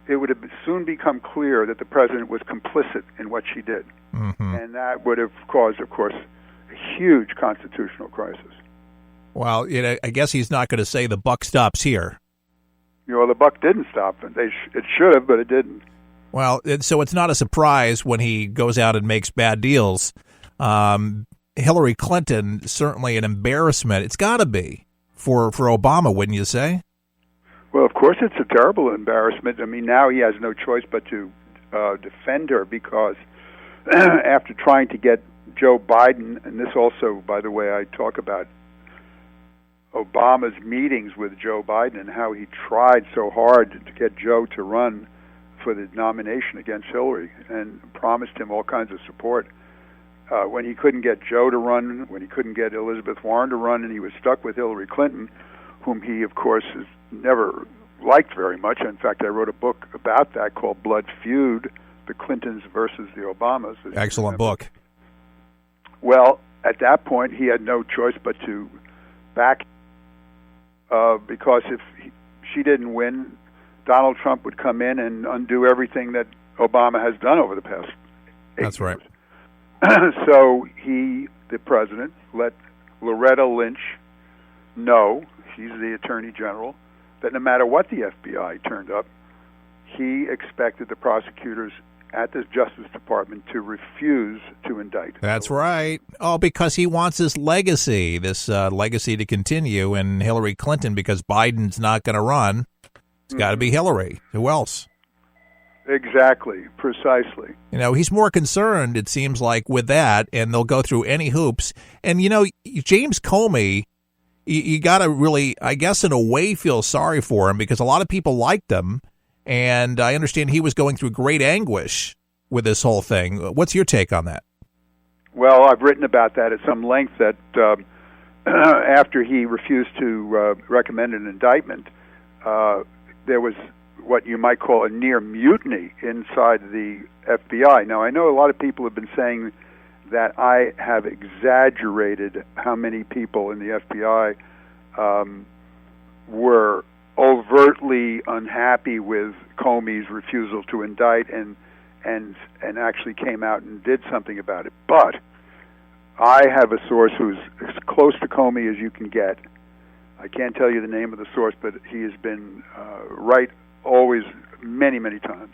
it would have soon become clear that the president was complicit in what she did. Mm-hmm. And that would have caused, of course, a huge constitutional crisis. Well, I guess he's not going to say the buck stops here. The buck didn't stop. It should have, but it didn't. Well, so it's not a surprise when he goes out and makes bad deals. Hillary Clinton, certainly an embarrassment. It's got to be for Obama, wouldn't you say? Well, of course it's a terrible embarrassment. I mean, now he has no choice but to defend her because after trying to get Joe Biden, and this also, by the way, I talk about Obama's meetings with Joe Biden and how he tried so hard to get Joe to run for the nomination against Hillary and promised him all kinds of support. When he couldn't get Joe to run, when he couldn't get Elizabeth Warren to run, and he was stuck with Hillary Clinton, whom he, of course, has never liked very much. In fact, I wrote a book about that called Blood Feud, the Clintons versus the Obamas. Excellent book. Well, at that point, he had no choice but to back, because if she didn't win, Donald Trump would come in and undo everything that Obama has done over the past 8 That's years. Right. So he, the president, let Loretta Lynch know, she's the Attorney General, that no matter what the FBI turned up, he expected the prosecutors at the Justice Department to refuse to indict. That's right. Oh, because he wants this legacy to continue, and Hillary Clinton, because Biden's not going to run, it's got to be Hillary. Who else? Exactly, precisely. He's more concerned, it seems like, with that, and they'll go through any hoops. And, James Comey, you got to really, I guess, in a way, feel sorry for him because a lot of people liked him, and I understand he was going through great anguish with this whole thing. What's your take on that? Well, I've written about that at some length, that after he refused to recommend an indictment, there was what you might call a near mutiny inside the FBI. Now, I know a lot of people have been saying that I have exaggerated how many people in the FBI were overtly unhappy with Comey's refusal to indict and actually came out and did something about it. But I have a source who's as close to Comey as you can get. I can't tell you the name of the source, but he has been right always many, many times.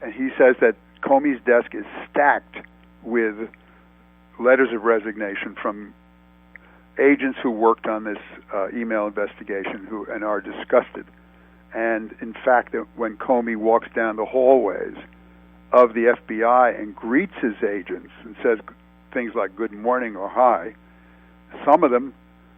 And he says that Comey's desk is stacked with letters of resignation from agents who worked on this email investigation and are disgusted. And in fact, when Comey walks down the hallways of the FBI and greets his agents and says things like good morning or hi, some of them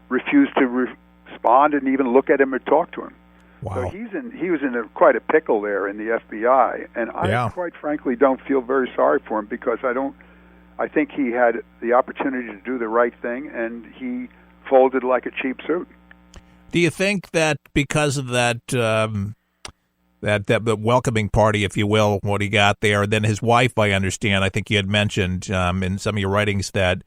refuse to respond and even look at him or talk to him. Wow. So he was in quite a pickle there in the FBI, and I quite frankly don't feel very sorry for him because I think he had the opportunity to do the right thing, and he folded like a cheap suit. Do you think that because of that that welcoming party, if you will, what he got there, then his wife, I understand, I think you had mentioned in some of your writings that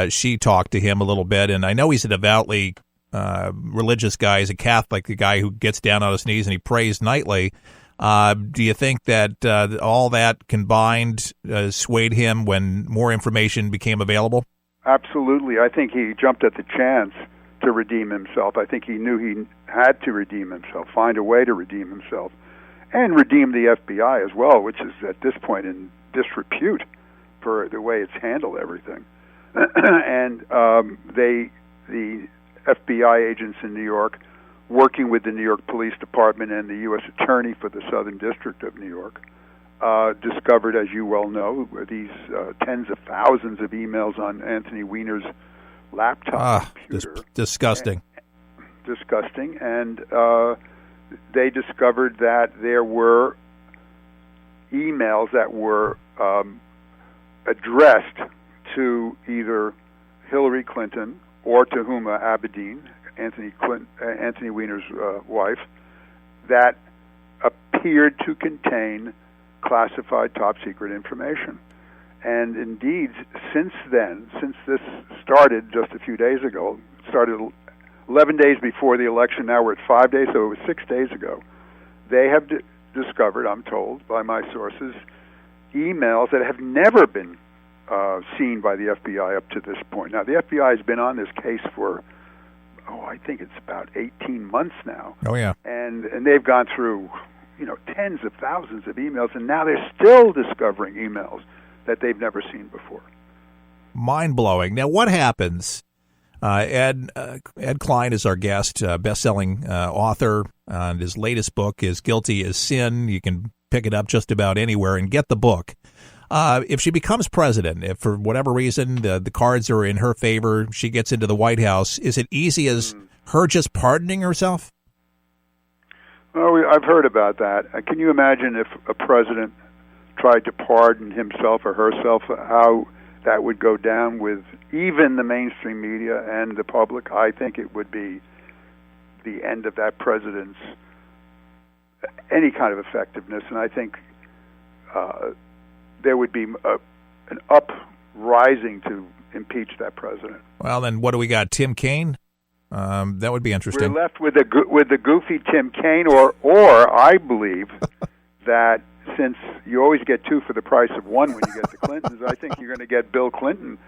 she talked to him a little bit, and I know he's a devoutly religious guy. He's a Catholic, the guy who gets down on his knees and he prays nightly. Do you think that all that combined swayed him when more information became available? Absolutely. I think he jumped at the chance to redeem himself. I think he knew he had to redeem himself, find a way to redeem himself, and redeem the FBI as well, which is at this point in disrepute for the way it's handled everything. And the FBI agents in New York, working with the New York Police Department and the U.S. Attorney for the Southern District of New York, discovered, as you well know, these tens of thousands of emails on Anthony Weiner's laptop computer. Disgusting. Disgusting. And they discovered that there were emails that were addressed to either Hillary Clinton or to Huma Abedin, Anthony Weiner's wife, that appeared to contain classified top-secret information. And indeed, since then, since this started just a few days ago, started 11 days before the election, now we're at 5 days, so it was 6 days ago, they have discovered, I'm told by my sources, emails that have never been seen by the FBI up to this point. Now, the FBI has been on this case for, I think it's about 18 months now. Oh, yeah. And they've gone through, tens of thousands of emails, and now they're still discovering emails that they've never seen before. Mind-blowing. Now, what happens? Ed Kline is our guest, best-selling author, and his latest book is Guilty as Sin. You can pick it up just about anywhere and get the book. If she becomes president, if for whatever reason the cards are in her favor, she gets into the White House, is it easy as her just pardoning herself? Well, I've heard about that. Can you imagine if a president tried to pardon himself or herself, how that would go down with even the mainstream media and the public? I think it would be the end of that president's any kind of effectiveness, and I think there would be an uprising to impeach that president. Well, then what do we got? Tim Kaine? That would be interesting. We're left with the goofy Tim Kaine, or I believe that since you always get two for the price of one when you get the Clintons, I think you're going to get Bill Clinton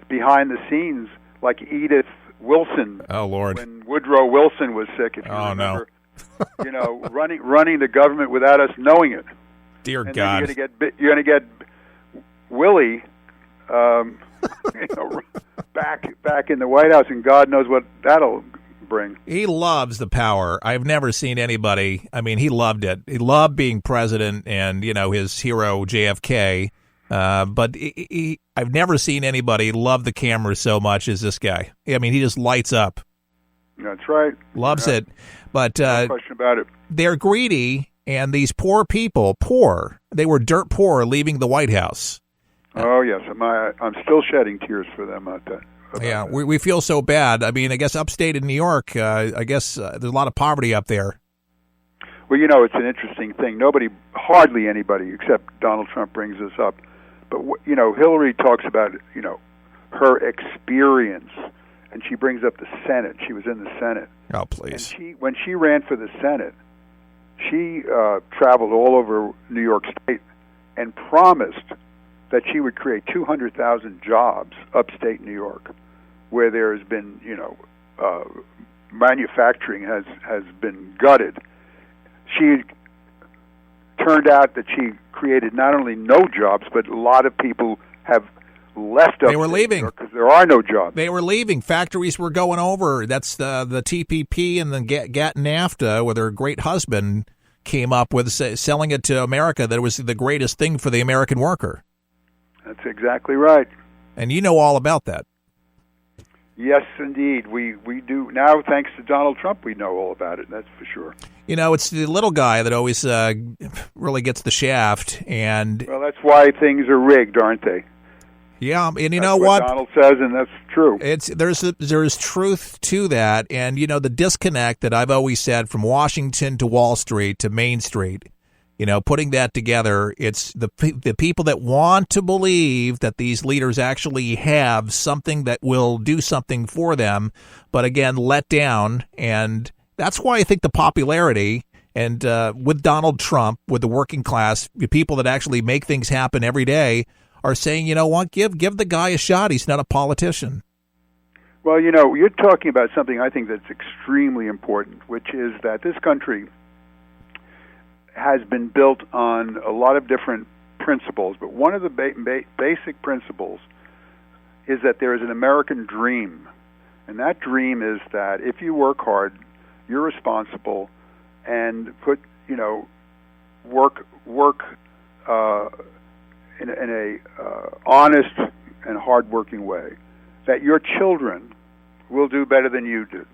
behind the scenes like Edith Wilson. Oh, Lord. When Woodrow Wilson was sick, if you remember. No. running the government without us knowing it. Dear and God. Then you're going to get Willie back in the White House, and God knows what that'll bring. He loves the power. I've never seen anybody. I mean, he loved it. He loved being president and, his hero, JFK. But I've never seen anybody love the camera so much as this guy. I mean, he just lights up. That's right. Loves it. But no question about it. They're greedy, and these poor people, they were dirt poor leaving the White House. Oh, yes. I'm still shedding tears for them out there. Yeah, we feel so bad. I mean, I guess upstate in New York, there's a lot of poverty up there. Well, it's an interesting thing. Hardly anybody except Donald Trump brings this up. But, Hillary talks about, her experience, and she brings up the Senate. She was in the Senate. Oh, please. And when she ran for the Senate, she traveled all over New York State and promised that she would create 200,000 jobs upstate New York, where there has been, manufacturing has been gutted. She turned out that she created not only no jobs, but a lot of people have left upstate. They were leaving because there are no jobs. They were leaving. Factories were going over. That's the TPP and the GATT NAFTA, where their great husband came up with selling it to America that it was the greatest thing for the American worker. That's exactly right. And you know all about that. Yes, indeed. We do. Now, thanks to Donald Trump, we know all about it, that's for sure. It's the little guy that always really gets the shaft. And well, that's why things are rigged, aren't they? Yeah, and that's know what Donald says, and that's true. There's truth to that. And, the disconnect that I've always said from Washington to Wall Street to Main Street, putting that together, it's the people that want to believe that these leaders actually have something that will do something for them, but again, let down. And that's why I think the popularity and with Donald Trump, with the working class, the people that actually make things happen every day are saying, you know what, give the guy a shot. He's not a politician. Well, you're talking about something I think that's extremely important, which is that this country has been built on a lot of different principles, but one of the basic principles is that there is an American dream, and that dream is that if you work hard, you're responsible, and put work in a honest and hardworking way, that your children will do better than you did,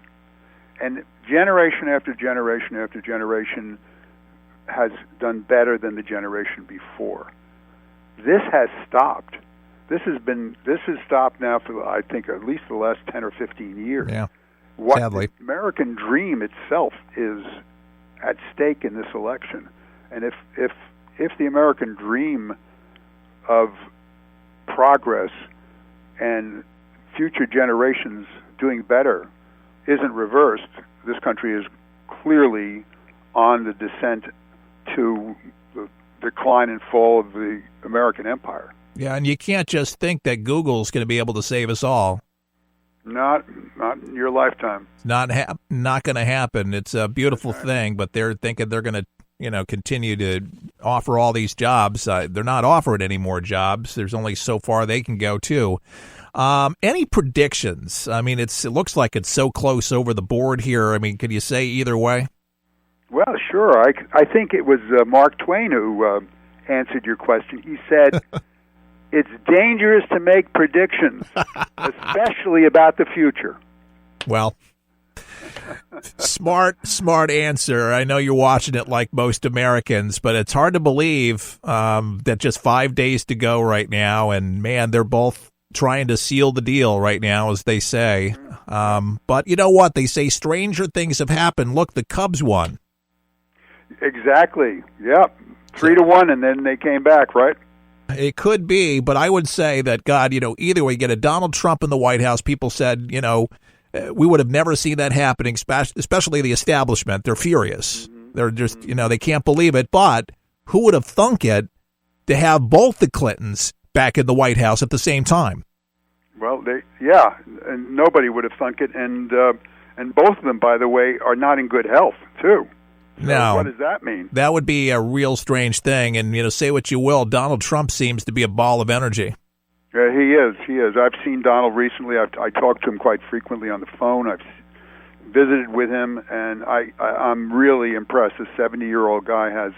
and generation after generation after generation has done better than the generation before. This has stopped. This has stopped now for, I think, at least the last 10 or 15 years. Yeah. Sadly. The American dream itself is at stake in this election. And if the American dream of progress and future generations doing better isn't reversed, this country is clearly on the descent to the decline and fall of the American empire. Yeah, and you can't just think that Google's going to be able to save us all. Not in your lifetime. It's not going to happen. It's a beautiful thing, but they're thinking they're going to continue to offer all these jobs. They're not offering any more jobs. There's only so far they can go too. Any predictions? I mean, it looks like it's so close over the board here. I mean, could you say either way? Well, sure. I think it was Mark Twain who answered your question. He said, "It's dangerous to make predictions, especially about the future." Well, smart answer. I know you're watching it like most Americans, but it's hard to believe that just 5 days to go right now, and man, they're both trying to seal the deal right now, as they say. But you know what? They say stranger things have happened. Look, the Cubs won. Exactly. Yep. 3-1, and then they came back, right? It could be, but I would say that, God, either way, get a Donald Trump in the White House. People said, we would have never seen that happening, especially the establishment. They're furious. They're just, they can't believe it. But who would have thunk it to have both the Clintons back in the White House at the same time? Well, and nobody would have thunk it. And both of them, by the way, are not in good health, too. So now, what does that mean? That would be a real strange thing. And, say what you will, Donald Trump seems to be a ball of energy. He is. I've seen Donald recently. I talked to him quite frequently on the phone. I've visited with him, and I'm really impressed. This 70-year-old guy has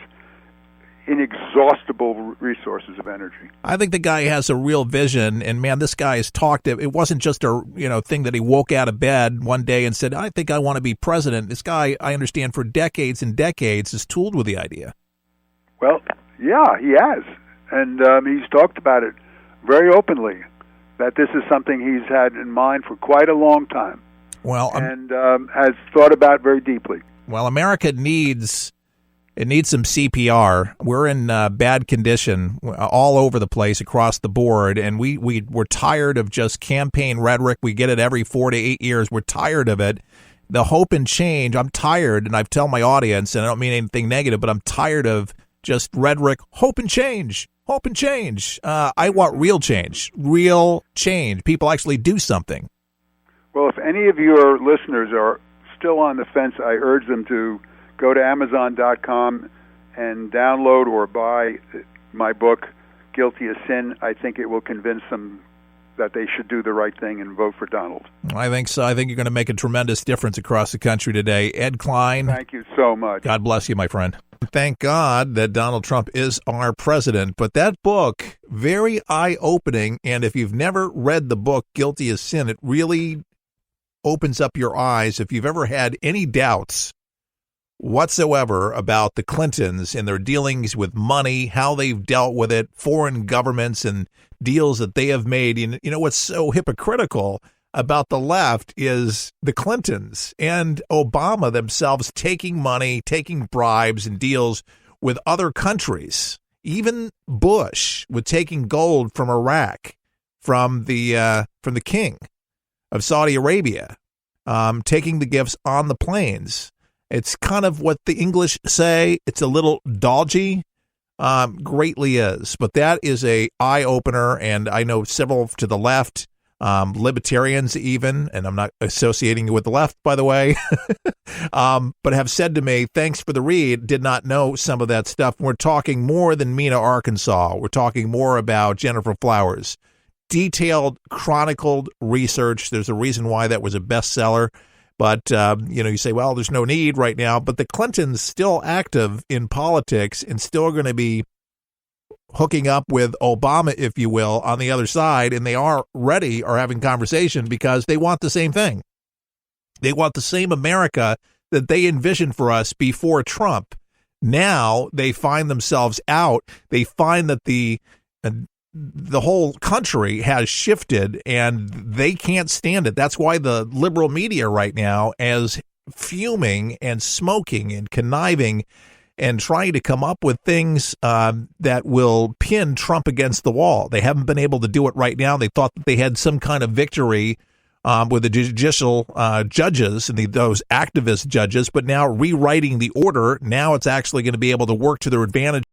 inexhaustible resources of energy. I think the guy has a real vision, and man, this guy has talked. It wasn't just a thing that he woke out of bed one day and said, "I think I want to be president." This guy, I understand, for decades and decades has tooled with the idea. Well, yeah, he has, and he's talked about it very openly, that this is something he's had in mind for quite a long time. Well, and has thought about very deeply. Well, America needs some CPR. We're in bad condition all over the place across the board, and we're tired of just campaign rhetoric. We get it every 4 to 8 years. We're tired of it. The hope and change, I'm tired, and I've told my audience, and I don't mean anything negative, but I'm tired of just rhetoric, hope and change. Hope and change. I want real change. Real change. People actually do something. Well, if any of your listeners are still on the fence, I urge them to go to Amazon.com and download or buy my book, Guilty as Sin. I think it will convince them that they should do the right thing and vote for Donald. I think so. I think you're going to make a tremendous difference across the country today. Ed Kline. Thank you so much. God bless you, my friend. Thank God that Donald Trump is our president. But that book, very eye-opening. And if you've never read the book, Guilty as Sin, it really opens up your eyes. If you've ever had any doubts whatsoever about the Clintons and their dealings with money, how they've dealt with it, foreign governments and deals that they have made. You know what's so hypocritical about the left is the Clintons and Obama themselves taking money, taking bribes and deals with other countries. Even Bush with taking gold from Iraq, from the king of Saudi Arabia, taking the gifts on the planes. It's kind of what the English say. It's a little dodgy, greatly is. But that is a eye-opener, and I know several to the left, libertarians even, and I'm not associating with the left, by the way, but have said to me, thanks for the read, did not know some of that stuff. We're talking more than Mena, Arkansas. We're talking more about Gennifer Flowers. Detailed, chronicled research. There's a reason why that was a bestseller. But, you say, well, there's no need right now. But the Clintons still active in politics and still going to be hooking up with Obama, if you will, on the other side. And they are ready or having conversation because they want the same thing. They want the same America that they envisioned for us before Trump. Now they find themselves out. They find that the whole country has shifted and they can't stand it. That's why the liberal media right now is fuming and smoking and conniving and trying to come up with things that will pin Trump against the wall. They haven't been able to do it right now. They thought that they had some kind of victory with the judicial judges and those activist judges, but now rewriting the order. Now it's actually going to be able to work to their advantage.